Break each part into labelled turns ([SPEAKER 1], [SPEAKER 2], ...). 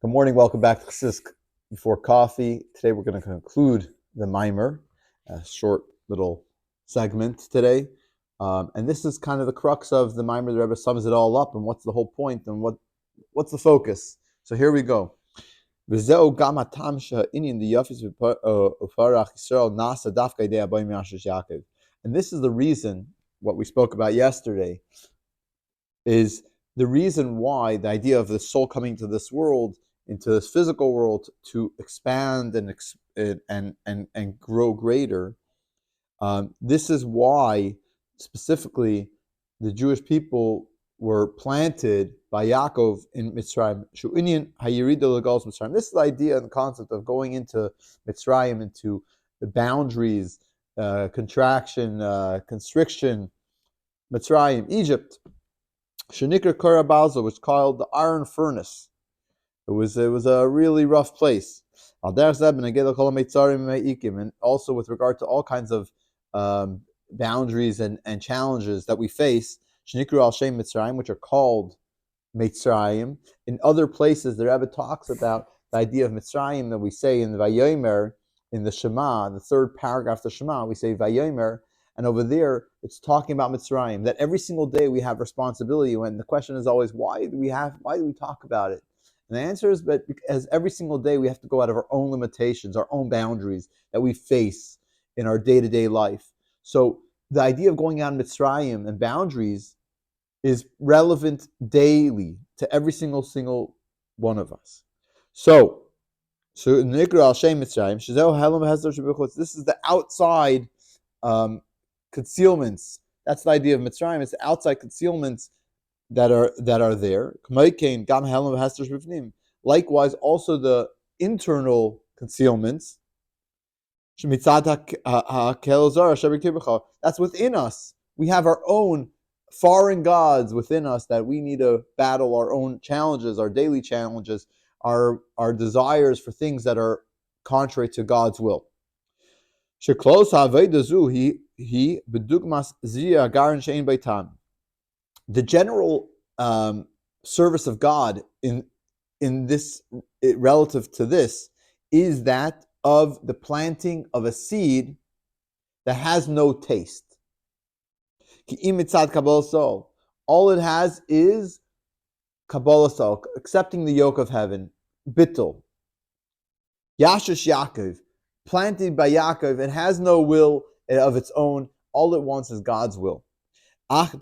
[SPEAKER 1] Good morning. Welcome back to Chassidus Before Coffee. Today we're going to conclude the Mamar, a short little segment today. And this is kind of the crux of the Mamar. The Rebbe sums it all up and what's the whole point and what's the focus. So here we go. And this is the reason, what we spoke about yesterday, is the reason why the idea of the soul coming to this world, into this physical world, to expand and grow greater. This is why specifically the Jewish people were planted by Yaakov in Mitzrayim. This is the idea and the concept of going into Mitzrayim, into the boundaries, contraction, constriction, Mitzrayim, Egypt. Shenikra Karabalza was called the iron furnace. It was a really rough place. And also with regard to all kinds of boundaries and challenges that we face, Shenikra al Shem Mitzrayim, which are called Mitzrayim. In other places, the Rebbe talks about the idea of Mitzrayim that we say in the Vayomer, in the Shema, the third paragraph of the Shema, we say Vayomer. And over there, it's talking about Mitzrayim, that every single day we have responsibility. And the question is always, why do we talk about it? And the answer is that because every single day we have to go out of our own limitations, our own boundaries that we face in our day-to-day life. So the idea of going out in Mitzrayim and boundaries is relevant daily to every single one of us. So Nikra al Shem Mitzrayim, this is the outside concealments. That's the idea of Mitzrayim. It's the outside concealments that are there. Likewise, also the internal concealments. That's within us. We have our own foreign gods within us that we need to battle our own challenges, our daily challenges, our desires for things that are contrary to God's will. The general service of God in this, relative to this, is that of the planting of a seed that has no taste. All it has is Kabbalah, accepting the yoke of heaven, bittul. Yashush Yaakov, planted by Yaakov, it has no will of its own. All it wants is God's will. However,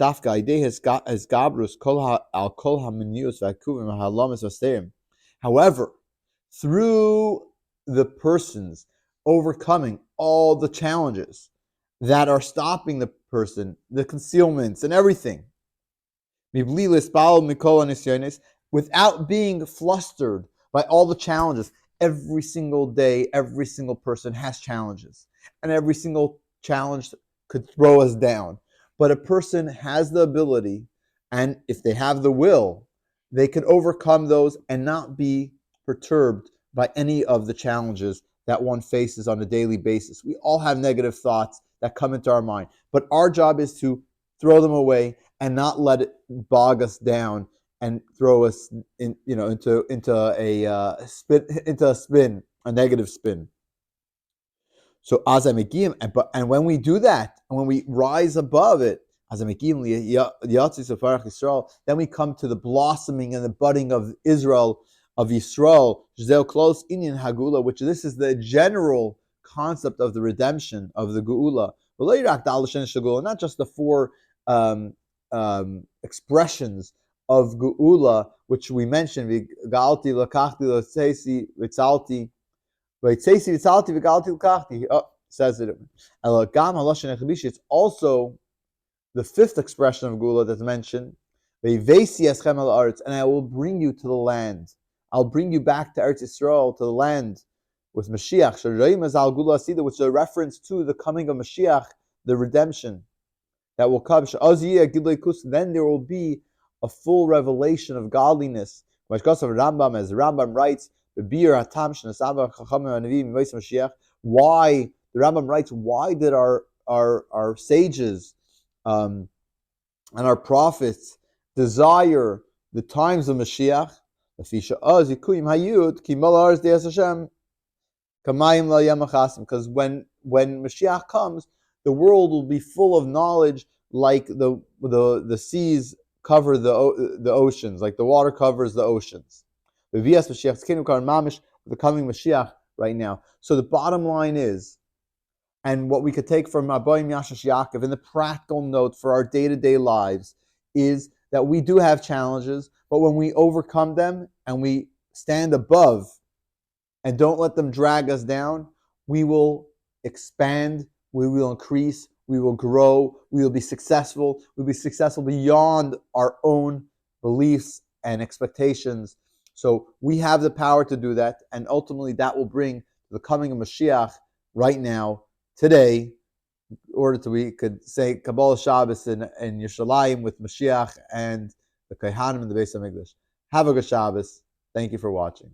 [SPEAKER 1] through the persons overcoming all the challenges that are stopping the person, the concealments and everything, without being flustered by all the challenges. Every single day, every single person has challenges, and every single challenge could throw us down. But a person has the ability, and if they have the will, they can overcome those and not be perturbed by any of the challenges that one faces on a daily basis. We all have negative thoughts that come into our mind, but our job is to throw them away and not let it bog us down and throw us into a negative spin. So and when we do that, and when we rise above it, then we come to the blossoming and the budding of Israel, of Yisrael, which this is the general concept of the redemption of the Geula. Not just the four expressions of Geula, which we mentioned, says it. It's also the fifth expression of Geula that's mentioned. And I will bring you to the land. I'll bring you back to Eretz Yisrael, to the land, with Mashiach, which is a reference to the coming of Mashiach, the redemption that will come. Then there will be a full revelation of godliness. As the Rambam writes, why the Rambam writes, why did our sages and our prophets desire the times of Mashiach? Because when Mashiach comes, the world will be full of knowledge, like the seas cover the oceans, like the water covers the oceans. The coming Mashiach right now. So the bottom line is, and what we could take from Abayim Yashash Yaakov in the practical note for our day-to-day lives is that we do have challenges, but when we overcome them and we stand above and don't let them drag us down, we will expand, we will increase, we will grow, we will be successful, we'll be successful beyond our own beliefs and expectations. So we have the power to do that, and ultimately that will bring the coming of Mashiach right now, today, in order to we could say Kabbalah Shabbos in Yerushalayim with Mashiach and the Kohanim in the Beis HaMikdash. Have a good Shabbos. Thank you for watching.